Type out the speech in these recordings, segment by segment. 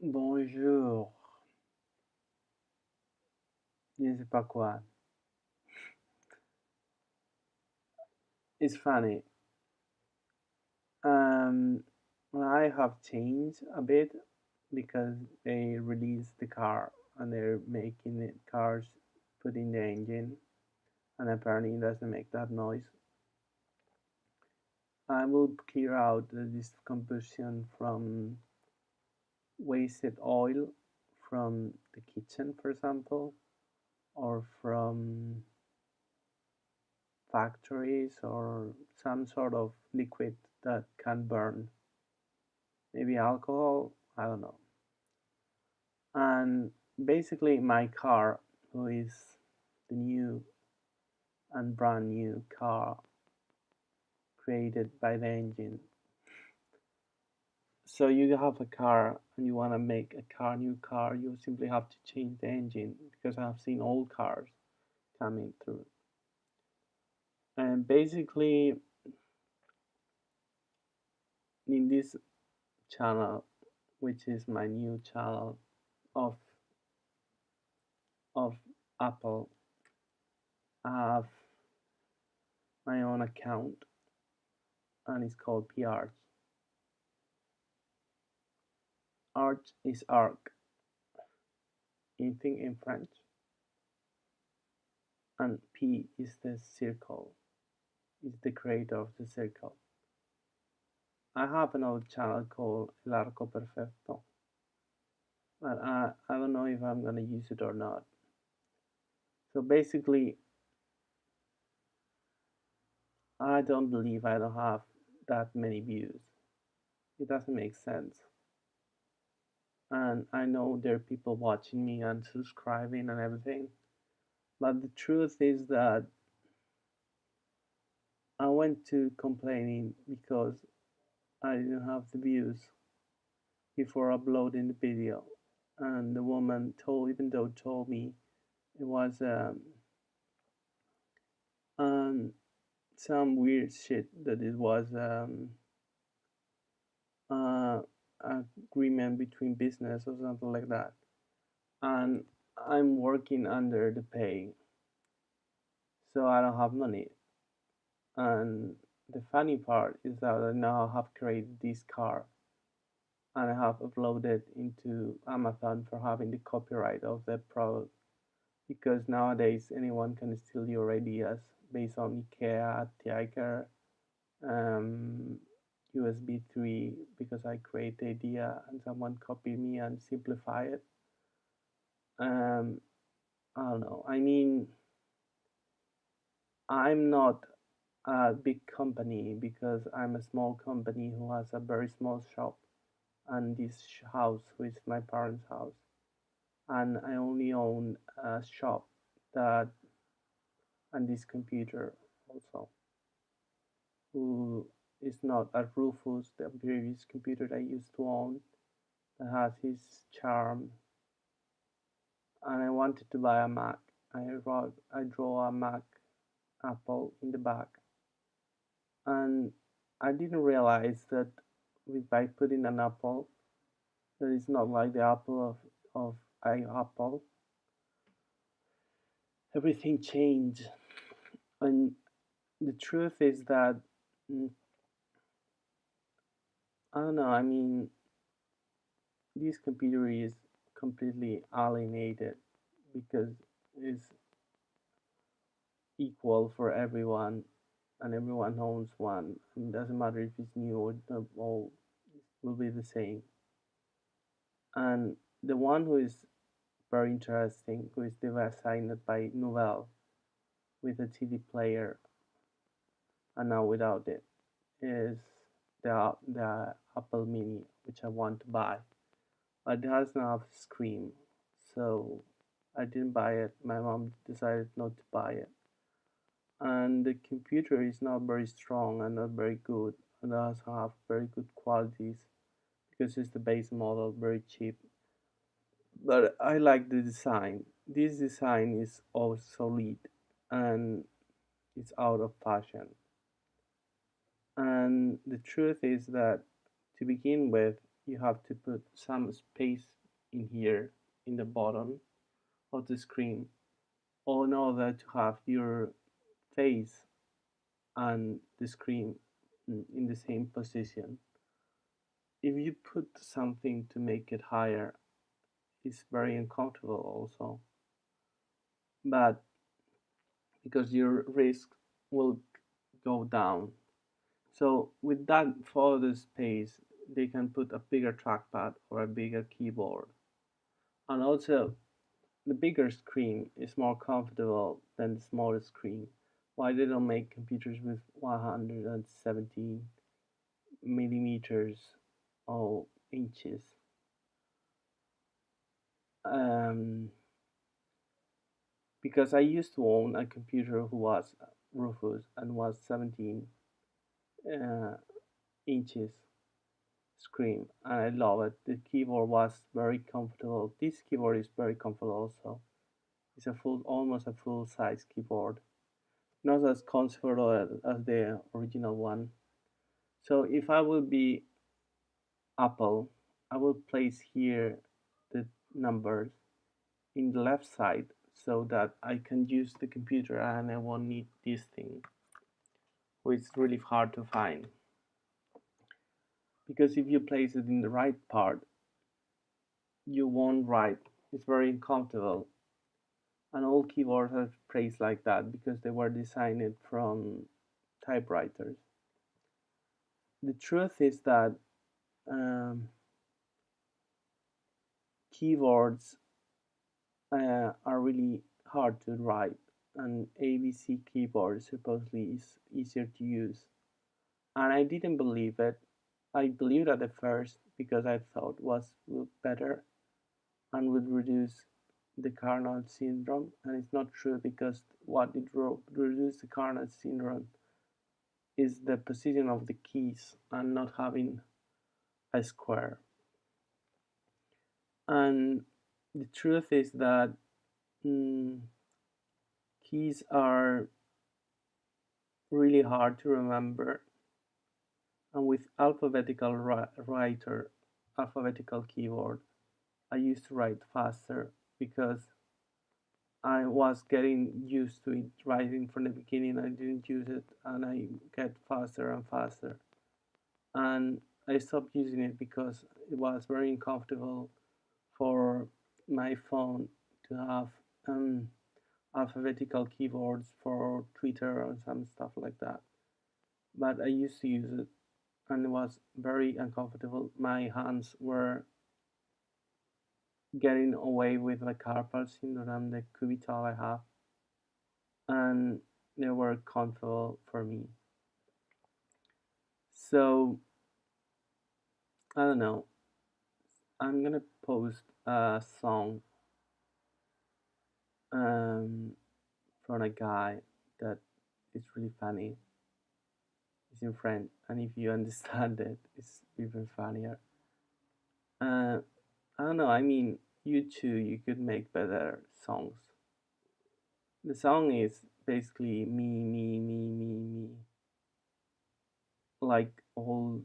Bonjour, je ne sais pas quoi. It's funny. Um, I have changed a bit because they released the car and they're making it cars putting the engine, and apparently it doesn't make that noise. I will clear out this combustion from wasted oil from the kitchen, for example, or from factories or some sort of liquid that can burn. Maybe alcohol, I don't know. And basically, my car, who is the new and brand new car created by the engine. So you have a car and you want to make a new car, you simply have to change the engine because I've seen old cars coming through. And basically, in this channel, which is my new channel of of Apple, I have my own account and it's called PR. Arch is arc, anything in French, and P is the circle, is the creator of the circle. I have another channel called El Arco Perfecto, but I don't know if I'm gonna use it or not. So basically, I don't believe I don't have that many views. It doesn't make sense. And I know there are people watching me and subscribing and everything, but the truth is that I went to complaining because I didn't have the views before uploading the video, and the woman told me it was um, some weird shit that it was uh, agreement between business or something like that, and I'm working under the pay, so I don't have money. And the funny part is that I now have created this car and I have uploaded into Amazon for having the copyright of the product because nowadays anyone can steal your ideas based on IKEA, Tiger, um, USB 3 because I create the idea and someone copy me and simplify it. Um, I don't know. I mean, I'm not a big company because I'm a small company who has a very small shop and this house, which is my parents' house, and I only own a shop that and this computer also, who is not a Rufus, the previous computer I used to own that has his charm. And I wanted to buy a Mac. I draw a Mac Apple in the back, and I didn't realize that with by putting an apple that is not like the apple of Apple, everything changed. And the truth is that mm, I don't know. I mean, this computer is completely alienated because it's equal for everyone and everyone owns one. And it doesn't matter if it's new or old, it will be the same. And the one who is very interesting, who is designed by Nouvelle with a CD player and now without it, is the Apple Mini, which I want to buy. But it does not have a screen, so I didn't buy it. My mom decided not to buy it. And the computer is not very strong and not very good, and does have very good qualities because it's the base model, very cheap. But I like the design. This design is obsolete and it's out of fashion. And the truth is that to begin with, you have to put some space in here in the bottom of the screen in order to have your face and the screen in the same position. If you put something to make it higher, it's very uncomfortable also, but because your risk will go down. So with that further space, they can put a bigger trackpad or a bigger keyboard. And also, the bigger screen is more comfortable than the smaller screen. Why they don't make computers with 117 millimeters or inches? Um, because I used to own a computer who was Rufus and was 17 uh, inches screen, and I love it. The keyboard was very comfortable. This keyboard is very comfortable also. It's a full, almost a full size keyboard, not as comfortable as the original one. So if I will be Apple, I will place here the numbers in the left side so that I can use the computer and I won't need this thing, which is really hard to find. Because if you place it in the right part, you won't write. It's very uncomfortable. And all keyboards are placed like that because they were designed from typewriters. The truth is that um, keyboards are really hard to write, and ABC keyboard supposedly is easier to use. And I didn't believe it. I believed it at first because I thought was better and would reduce the Carnot syndrome, and it's not true because what it reduce the Carnot syndrome is the position of the keys and not having a square. And the truth is that mm, keys are really hard to remember, and with alphabetical writer, alphabetical keyboard, I used to write faster because I was getting used to it writing from the beginning. I didn't use it, and I get faster and faster. And I stopped using it because it was very uncomfortable for my phone to have um, alphabetical keyboards for Twitter and some stuff like that. But I used to use it, and it was very uncomfortable. My hands were getting away with the carpal syndrome, the cubital I have, and they were comfortable for me. So I don't know. I'm gonna post a song um, from a guy that is really funny. It's in French, and if you understand it, it's even funnier. Uh, I don't know. I mean, you too. You could make better songs. The song is basically me, like all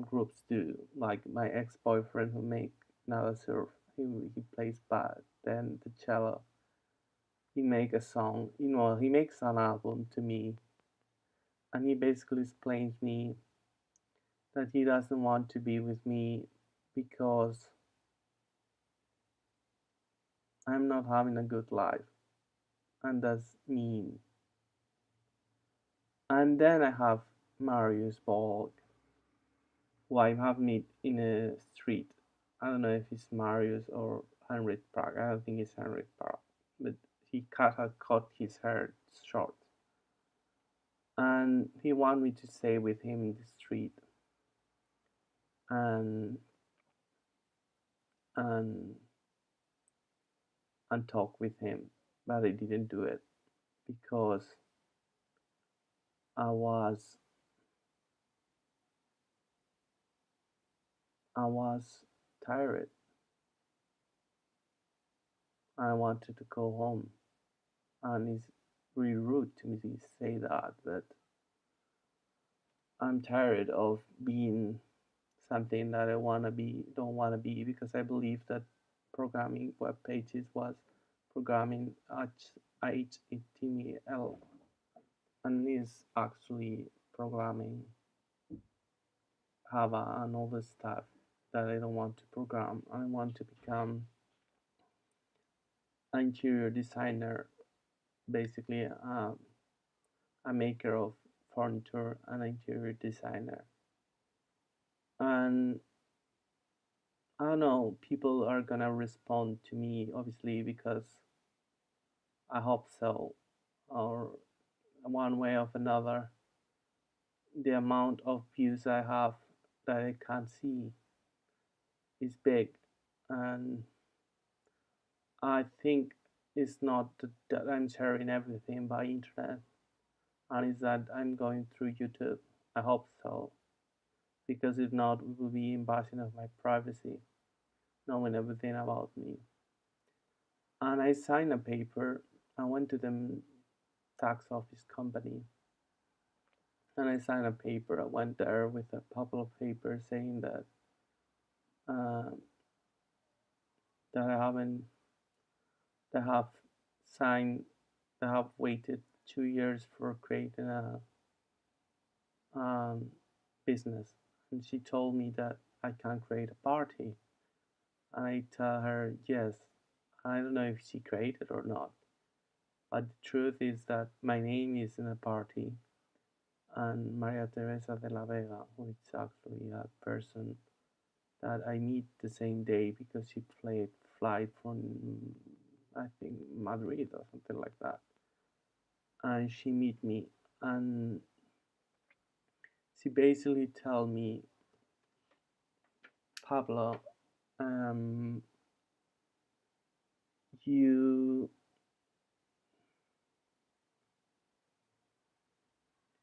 groups do. Like my ex-boyfriend who make Nada Surf, he plays bad. Then the cello, he make a song. He makes an album to me, and he basically explains me that he doesn't want to be with me because I'm not having a good life, and that's mean. And then I have Marius Borg, who I have met in a street. I don't know if it's Marius or Henrik Prague. I don't think it's Henrik Prague, but had cut his hair short, and he wanted me to stay with him in the street and and and talk with him, but I didn't do it because I was I was tired. I wanted to go home, and it's really rude to me to say that, but I'm tired of being something that I wanna be don't wanna be, because I believe that programming web pages was programming HTML and is actually programming Java and all the stuff that I don't want to program. I want to become an interior designer, basically a maker of furniture and interior designer. And I don't know, people are gonna respond to me, obviously, because I hope so, or one way or another. The amount of views I have that I can't see is big, and I think it's not that I'm sharing everything by internet, and it's that I'm going through YouTube. I hope so, because if not, it will be invasion of my privacy, knowing everything about me. And I signed a paper. I went to the tax office company, and I signed a paper. I went there with a couple of papers saying uh, that I haven't, that have signed, that have waited 2 years for creating a um, business. And she told me that I can create a party. And I tell her yes. I don't know if she created or not, but the truth is that my name is in a party, and Maria Teresa de la Vega, who is actually a person that I meet the same day because she played flight from, I think, Madrid or something like that, and she meet me, and she basically tell me, Pablo, um, you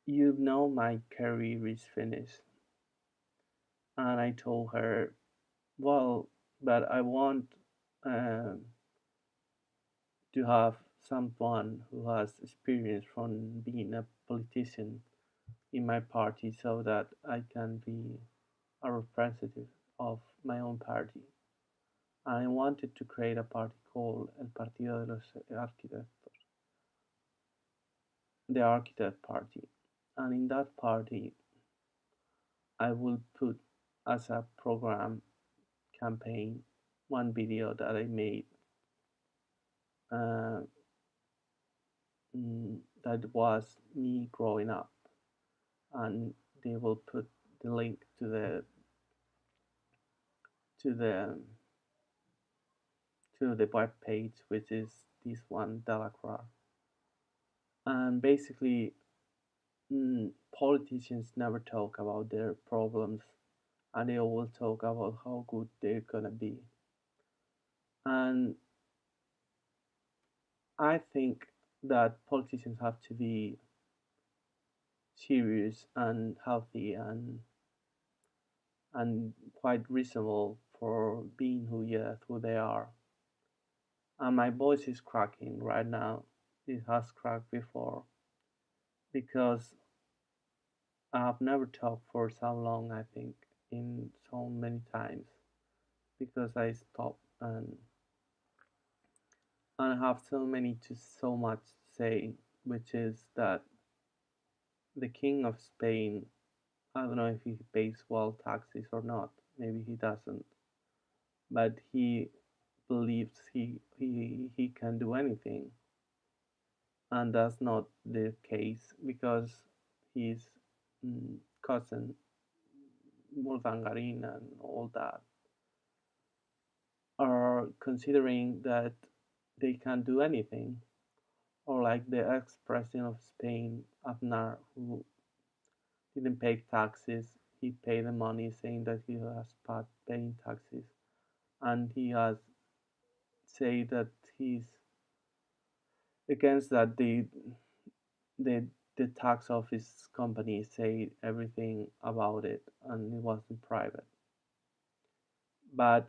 you know my career is finished. And I told her, well, but I want um, to have someone who has experience from being a politician in my party so that I can be a representative of my own party. And I wanted to create a party called El Partido de los Arquitectos, the Architect Party. And in that party, I will put as a program campaign one video that I made, uh, that was me growing up, and they will put the link to the to the web page, which is this one, Delacroix. And basically, politicians never talk about their problems, and they always talk about how good they're gonna be. And I think that politicians have to be serious and healthy and quite reasonable for being who they are. And my voice is cracking right now. It has cracked before because I have never talked for so long. I think in so many times because I stopped and I have so much to say, which is that the king of Spain. I don't know if he pays well taxes or not. Maybe he doesn't, but he believes he can do anything, and that's not the case because his cousin Murdangarin and all that are considering that they can do anything, or like the ex-president of Spain, Aznar, who didn't pay taxes. He paid the money saying that he has stopped paying taxes, and he has said that he's against that the the tax office company say everything about it and it wasn't private. But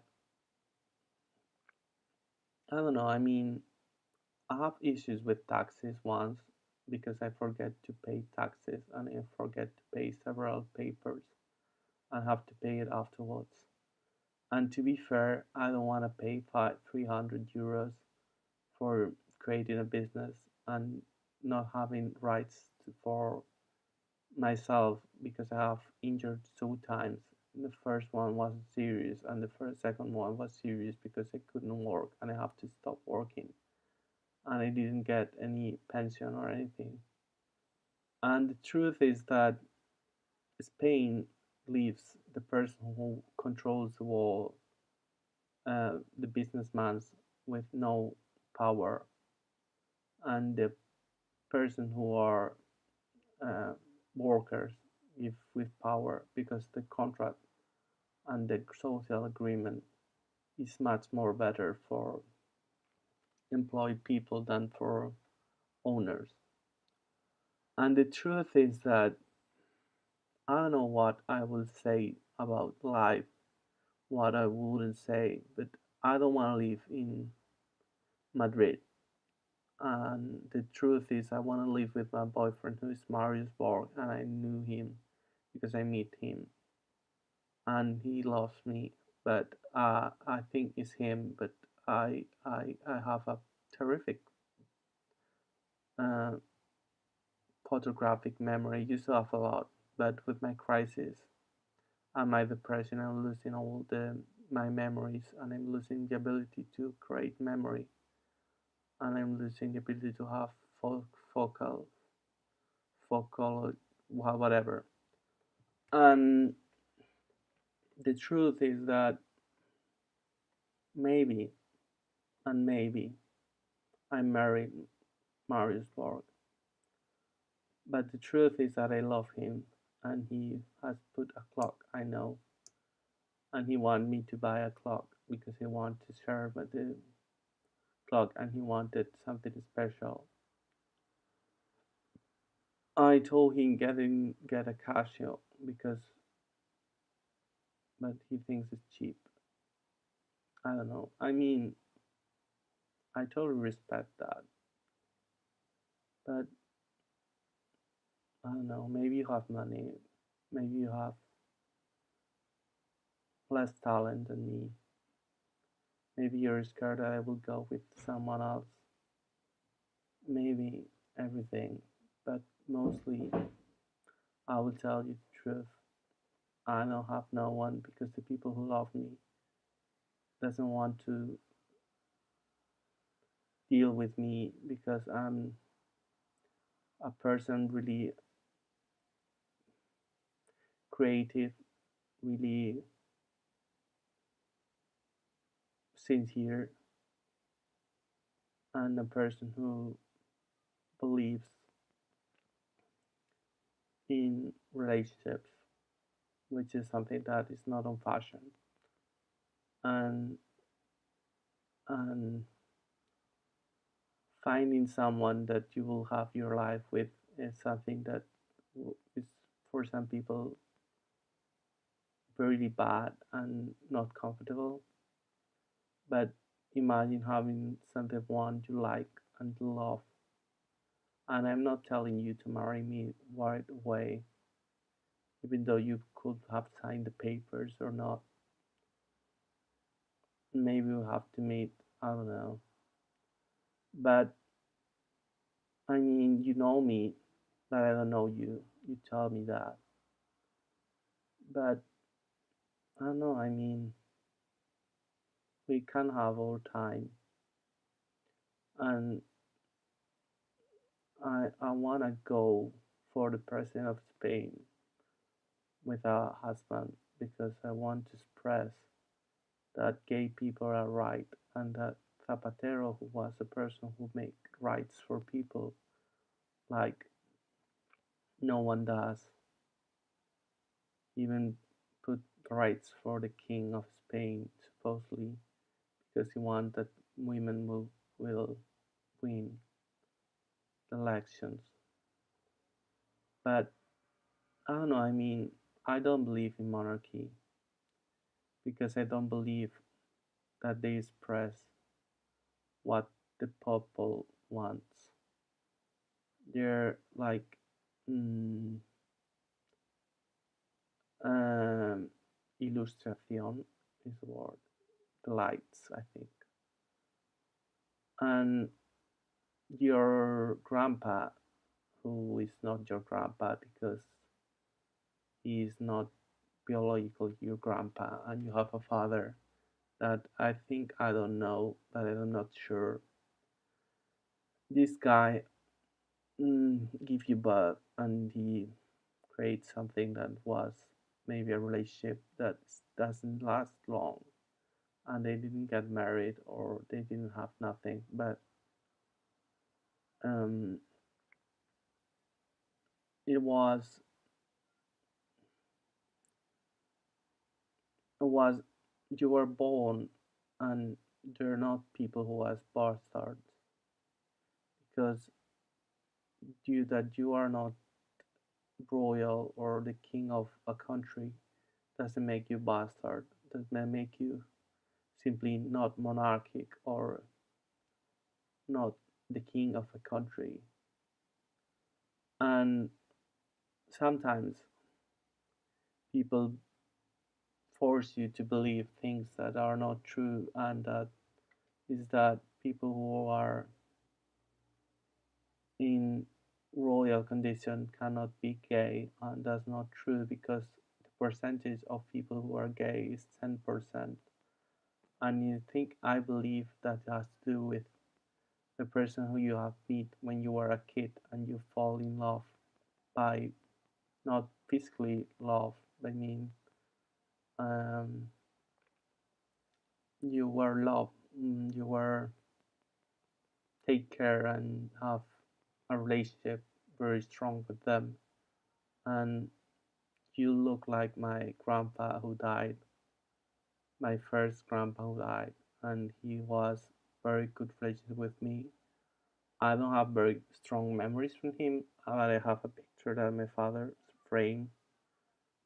I don't know, I mean, I have issues with taxes once because I forget to pay taxes and I forget to pay several papers and have to pay it afterwards. And to be fair, I don't want to pay 300 euros for creating a business and not having rights for myself because I have injured 2 times. The first one wasn't serious, and the second one was serious because I couldn't work and I have to stop working, and I didn't get any pension or anything. And the truth is that Spain leaves the person who controls the world, the businessman, with no power, and the person who are uh, workers give with power because the contract and the social agreement is much more better for employed people than for owners. And the truth is that I don't know what I will say about life, what I wouldn't say, but I don't want to live in Madrid. And the truth is, I want to live with my boyfriend who is Marius Borg, and I knew him because I met him, and he loves me. But I think it's him. But I have a terrific uh, photographic memory. I used to have a lot, but with my crisis and my depression, I'm losing all the my memories, and I'm losing the ability to create memory, and I'm losing the ability to have focal focal whatever. And the truth is that maybe and maybe I married Marius Borg, but the truth is that I love him, and he has put a clock. I know, and he wanted me to buy a clock because he wanted to share with the clock, and he wanted something special. I told him get a Casio because, but he thinks it's cheap. I don't know. I mean, I totally respect that, but I don't know. Maybe you have money. Maybe you have less talent than me. Maybe you're scared that I will go with someone else. Maybe everything, but mostly I will tell you the truth. I don't have no one because the people who love me doesn't want to deal with me because I'm a person really creative, really sincere, and a person who believes in relationships, which is something that is not on fashion. And and finding someone that you will have your life with is something that is for some people really bad and not comfortable. But imagine having someone you like and love. And I'm not telling you to marry me right away, even though you could have signed the papers or not. Maybe we have to meet, I don't know. But I mean, you know me, but I don't know you. You tell me that. But I don't know, I mean, we can have our time. And I want to go for the president of Spain with a husband because I want to express that gay people are right and that Zapatero, who was a person who made rights for people like no one does, even put rights for the king of Spain supposedly because he wanted that women will win the elections. But I don't know, I mean, I don't believe in monarchy because I don't believe that they express what the people wants. They're like mm, Um, Illustration is the word. The lights, I think. And your grandpa, who is not your grandpa because he is not biologically your grandpa, and you have a father that I think I don't know, but I'm not sure. This guy give you birth, and he creates something that was maybe a relationship that doesn't last long, and they didn't get married or they didn't have nothing, but um, it was it was you were born, and they're not people who has bastards because due that you are not royal or the king of a country doesn't make you bastard. Doesn't make you simply not monarchic or not the king of a country. And sometimes people force you to believe things that are not true, and that is that people who are in royal condition cannot be gay, and that's not true because the percentage of people who are gay is 10%. And you think I believe that has to do with the person who you have met when you were a kid and you fall in love by not physically love, I mean um, you were loved, you were take care and have a relationship very strong with them, and you look like my grandpa who died, my first grandpa who died, and he was very good relationship with me. I don't have very strong memories from him, but I have a picture that my father framed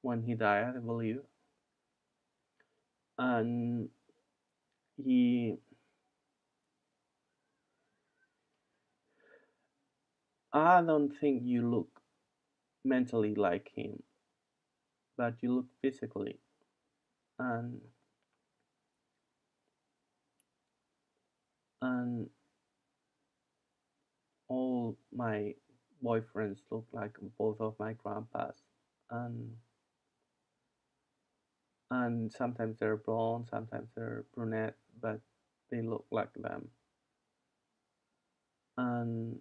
when he died, I believe, and he, I don't think you look mentally like him, but you look physically, and and all my boyfriends look like both of my grandpas, and and sometimes they're blonde, sometimes they're brunette, but they look like them. And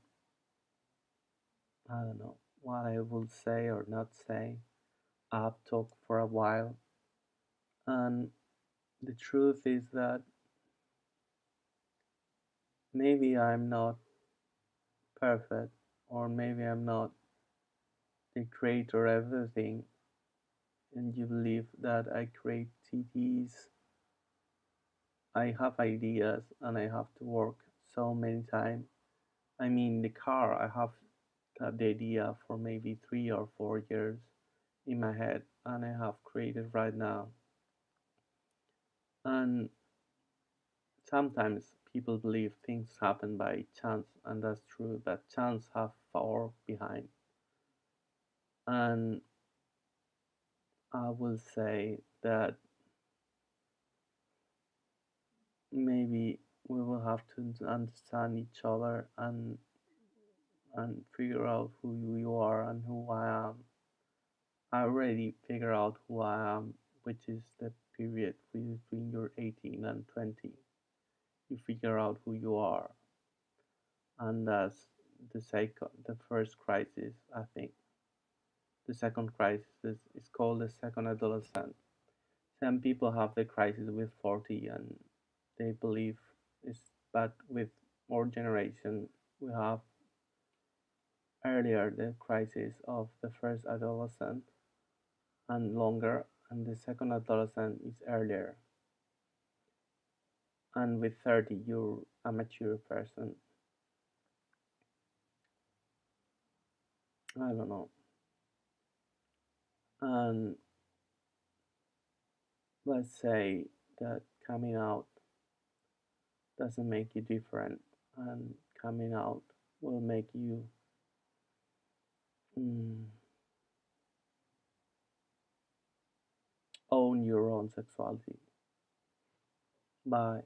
I don't know what I will say or not say. I've talked for a while, and the truth is that maybe I'm not perfect, or maybe I'm not the creator of everything, and you believe that I create CDs. I have ideas and I have to work so many times. I mean, the car, I have got the idea for maybe 3 or 4 years in my head, and I have created right now. And sometimes people believe things happen by chance, and that's true, but chance have power behind. And I will say that maybe we will have to understand each other and figure out who you are and who I am. I already figure out who I am, which is the period between your 18 and 20. You figure out who you are, and that's the first crisis. I think the second crisis is called the second adolescent. Some people have the crisis with 40, and they believe it's, but with more generation, we have earlier the crisis of the first adolescent and longer, and the second adolescent is earlier. And with 30, you're a mature person. I don't know. And let's say that coming out doesn't make you different, and coming out will make you mm, own your own sexuality. Bye.